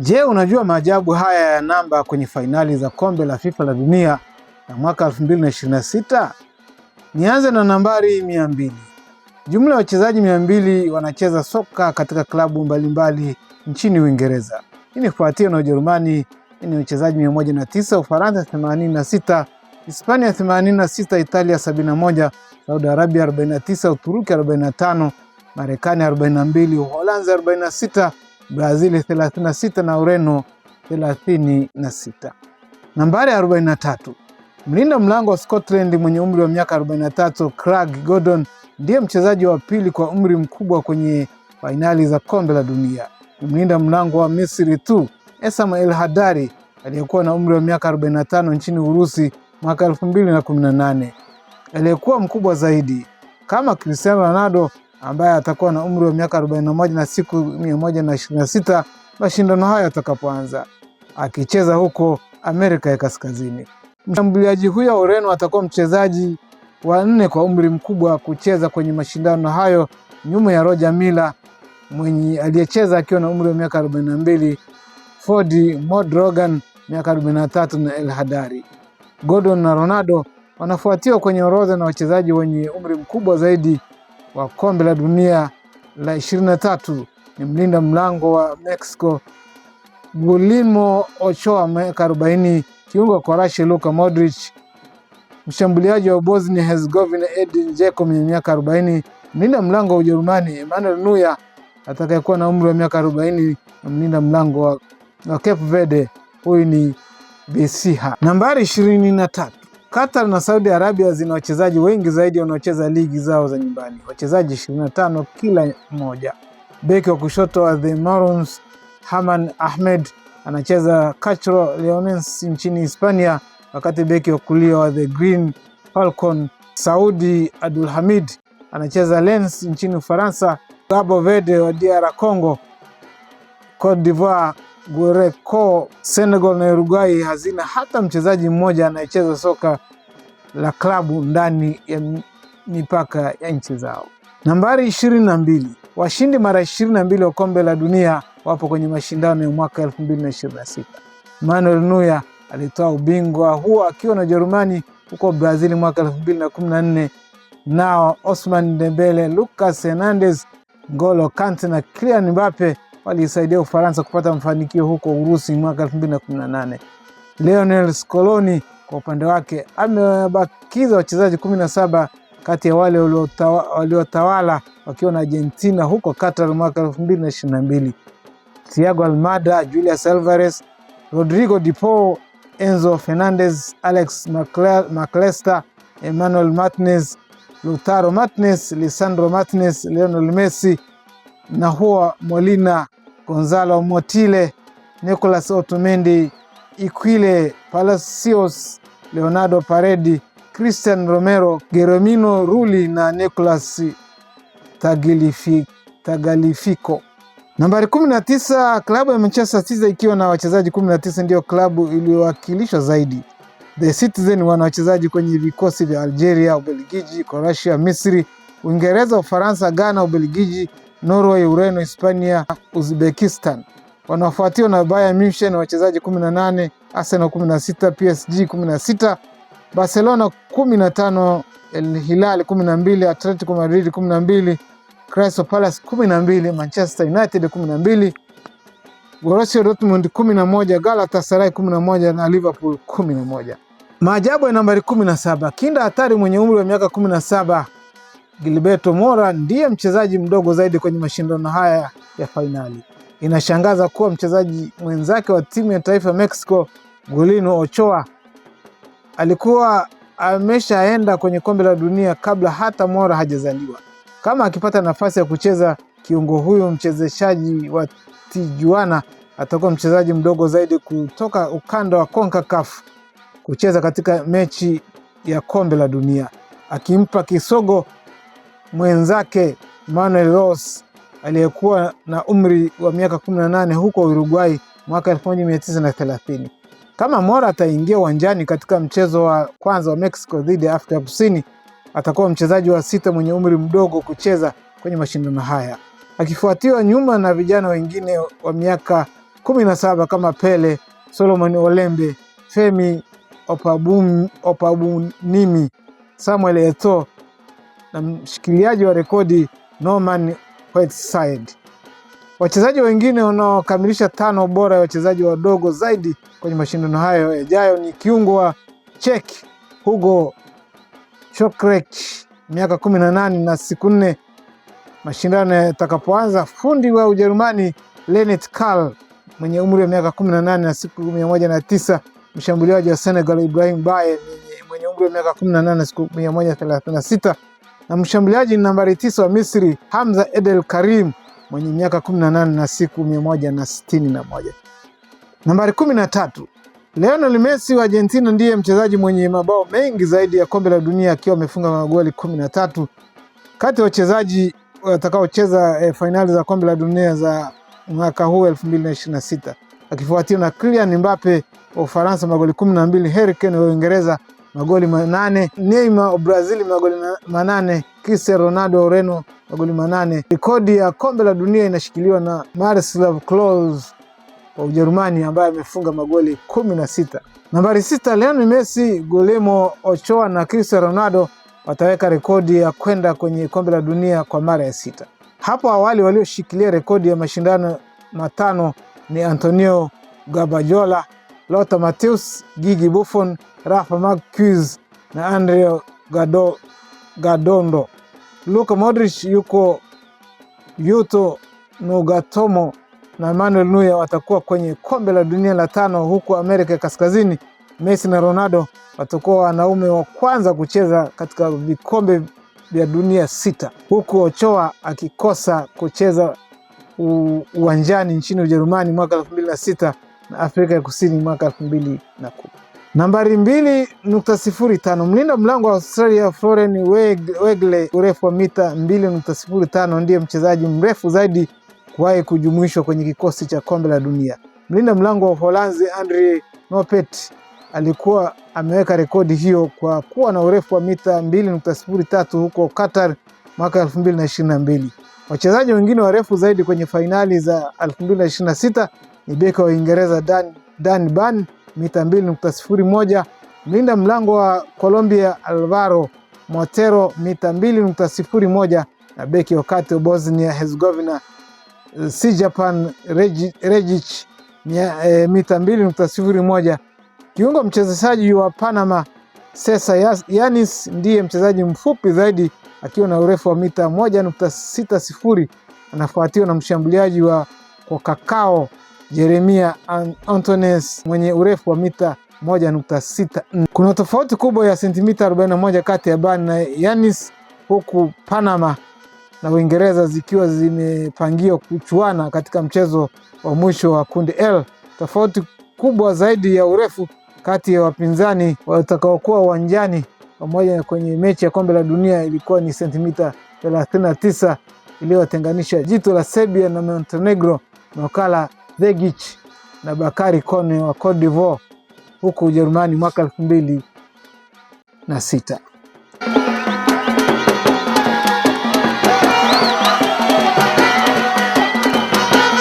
Je, unajua maajabu haya ya namba kwenye fainali za kombe la FIFA la dunia na mwaka 2026? Nianze na nambari 200. Jumla ya wachezaji 200 wanacheza soka katika klabu mbalimbali nchini Uingereza. Hii ni kufuatia na Ujerumani ni wachezaji 109, Ufaransa 86, Hispania 86, Italia 71, Saudi Arabia 49, Uturuki 45, Marekani 42, Uholanzi 46, Brazil 36 na Ureno 36. Nambari 43. Mlinda mlango wa Scotland mwenye umri wa miaka 43, Craig Gordon ndiye mchezaji wa pili kwa umri mkubwa kwenye fainali za kombe la dunia. Mlinda mlango wa Misri tu Essam El Hadary aliyekuwa na umri wa miaka 45 nchini Urusi mwaka 2018. Aliyekuwa mkubwa zaidi kama Cristiano Ronaldo ambaye atakuwa na umri wa miaka 41 na siku 126 mashindano haya yatakapoanza, akicheza huko Amerika ya Kaskazini. Mshambuliaji huyo wa Ureno atakuwa mchezaji wa 4 kwa umri mkubwa kucheza kwenye mashindano hayo nyuma ya Roger Milla mwenye aliyecheza akiwa na umri wa miaka 42, Ford Mondragon miaka 43 na El Hadary. Gordon na Ronaldo wanafuatiwa kwenye orodha na wachezaji wenye umri mkubwa zaidi wa kombe la dunia la 23 ni mlinda mlango wa Mexico Guillermo Ochoa miaka 40, kiungo kwa Russia Luka Modric, mshambuliaji wa Bosnia Herzegovina Edin Dzeko mwenye miaka 40, mlinda mlango wa Ujerumani Emmanuel Neuer atakayekuwa na umri wa miaka 40 na mlinda mlango wa Cape Verde huyu ni Besiha. Nambari 23. Qatar na Saudi Arabia zina wachezaji wengi zaidi wanaocheza ligi zao za nyumbani, wachezaji 25 kila mmoja. Beki wa kushoto wa The Maroons Haman Ahmed anacheza Castro Leones nchini Hispania, wakati beki wa kulia wa The Green Falcon Saudi Abdulhamid anacheza Lens nchini Ufaransa. Cabo Verde wa DR Congo, Cote d'Ivoire, Guinea, Senegal na Uruguay hazina hata mchezaji mmoja anayecheza soka la klabu ndani ya mipaka ya nchi zao. Nambari 22. Washindi mara 22 wa kombe la dunia wapo kwenye mashindano ya mwaka 2026. Manuel Neuer alitoa ubingwa huo akiwa na Ujerumani huko Brazil mwaka 2014. Nao Ousmane Dembele, Lucas Hernandez, N'Golo Kante na Kylian Mbappe walisaidia Ufaransa kupata mafanikio huko Urusi mwaka 2018. Lionel Scaloni kwa upande wake amebakiza wachezaji 17 kati ya wale waliotawala wakiwa na Argentina huko Qatar mwaka 2022. Thiago Almada, Julius Alvarez, Rodrigo de Paul, Enzo Fernandez, Alex McAllister, Emmanuel Martinez, Lautaro Martinez, Lisandro Martinez, Lionel Messi, Nahuel Molina, Gonzalo Motile, Nicolas Otamendi, Iquile Palacios, Leonardo Paredi, Christian Romero, Geromino Rulli na Nicolas Tagliafico. Nambari 19. Klabu ya Manchester City ikiwa na wachezaji 19 ndio klabu iliyowakilishwa zaidi. The Citizen wana wachezaji kwenye vikosi vya Algeria, Ubelgiji, Croatia, Misri, Uingereza, Ufaransa, Ghana, Ubelgiji, Norway, Ureno, Hispania, Uzbekistan. Wanafuatiwa na Bayern Munich na wachezaji 18, Arsenal 16, PSG 16, Barcelona 15, El Hilal 12, Atletico Madrid 12, Crystal Palace 12, Manchester United 12, Borussia Dortmund 11, Galatasaray 11 na Liverpool 11. Maajabu ya nambari 17. Kinda hatari mwenye umri wa miaka 17 Gilberto Mora ndiye mchezaji mdogo zaidi kwenye mashindano haya ya fainali. Inashangaza kuwa mchezaji mwenzake wa timu ya taifa Mexico Guillermo Ochoa alikuwa ameshaenda kwenye kombe la dunia kabla hata Mora hajazaliwa. Kama akipata nafasi ya kucheza, kiungo huyo mchezeshaji wa Tijuana atakuwa mchezaji mdogo zaidi kutoka ukanda wa CONCACAF kucheza katika mechi ya kombe la dunia, akimpa kisogo mwenzake Manuel Rose aliyekuwa na umri wa miaka 18 huko Uruguay mwaka 1930. Kama Mora ataingia uwanjani katika mchezo wa kwanza wa Mexico dhidi ya Afrika Kusini, atakuwa mchezaji wa 6 mwenye umri mdogo kucheza kwenye mashindano haya, akifuatiwa nyuma na vijana wengine wa miaka 17 kama Pele, Solomon Olembe, Femi Opabunimi, Samuel Eto'o na mshikiliaji wa rekodi Norman Whiteside. Wachezaji wengine wanaokamilisha 5 bora ya wachezaji wadogo zaidi kwenye mashindano hayo yajayo ni kiungo wa Czech Hugo Chokresh miaka 18 na siku 4 mashindano yatakapoanza, fundi wa Ujerumani Lenet Karl mwenye umri wa miaka 18 na siku 109, mshambuliaji wa Senegal Ibrahim Baye mwenye umri wa miaka 18 na siku 136, na mshambuliaji nambari 9 wa Misri Hamza Edel Karim mwenye miaka 18 na siku 161. Nambari 13, Lionel Messi wa Argentina ndiye mchezaji mwenye mabao mengi zaidi ya kombe la dunia akiwa amefunga magoli 13 kati ya wachezaji watakaocheza fainali za kombe la dunia za mwaka huu 2026, akifuatiwa na Kylian Mbappe wa Ufaransa magoli 12, Harry Kane wa Uingereza magoli 8, Neymar wa Brazil magoli 8, Cristiano Ronaldo wa Ureno magoli 8. Rekodi ya kombe la dunia inashikiliwa na Miroslav Klose wa Ujerumani ambaye amefunga magoli 16. Nambari 6, Lionel Messi, Guillermo Ochoa na Cristiano Ronaldo wataweka rekodi ya kwenda kwenye kombe la dunia kwa mara ya 6. Hapo awali walioshikilia rekodi ya mashindano matano ni Antonio Gabajola, Lothar Matthäus, Gigi Buffon, Rafa Marquez na Andrea Gadondo. Luka Modric, Yuto Nagatomo na Manuel Neuer watakuwa kwenye kombe la dunia la 5, huku Amerika Kaskazini Messi na Ronaldo watakuwa wanaume wa kwanza kucheza katika vikombe vya dunia 6, huku Ochoa akikosa kucheza uwanjani nchini Ujerumani mwaka 2006 na Afrika ya Kusini mwaka 2010. Nambari 2.05, mlinda mlango wa Australia Florian Wegle, urefu wa mita 2.05, ndiye mchezaji mrefu zaidi kuwahi kujumuishwa kwenye kikosi cha kombe la dunia. Mlinda mlango wa Uholanzi Andre Noppert alikuwa ameweka rekodi hiyo kwa kuwa na urefu wa mita 2.03 huko Qatar mwaka 2022. Wachezaji wengine warefu zaidi kwenye fainali za 2026 ni beki wa Uingereza Dan Burn mita 2.01, mlinda mlango wa Colombia Alvaro Montero mita 2.01 na beki wa kati wa Bosnia Herzegovina Srđan Regić mita 2.01. Kiungo mchezaji wa Panama Cesar Yanis ndiye mchezaji mfupi zaidi akiwa na urefu wa mita 1.60, anafuatiwa na mshambuliaji wa Kakao Jeremia Antones mwenye urefu wa mita 1.64. Kuna tofauti kubwa ya sentimita 41 kati ya Burn na Yanis, huku Panama na Uingereza zikiwa zimepangiwa kuchuana katika mchezo wa mwisho wa kundi L. Tofauti kubwa zaidi ya urefu kati ya wapinzani watakaokuwa uwanjani pamoja kwenye mechi ya kombe la dunia ilikuwa ni sentimita 39 iliyotenganisha jito la Serbia na Montenegro, Nikola Vegic na Bakary Kone wa Cote d'Ivoire huko Ujerumani mwaka 2006.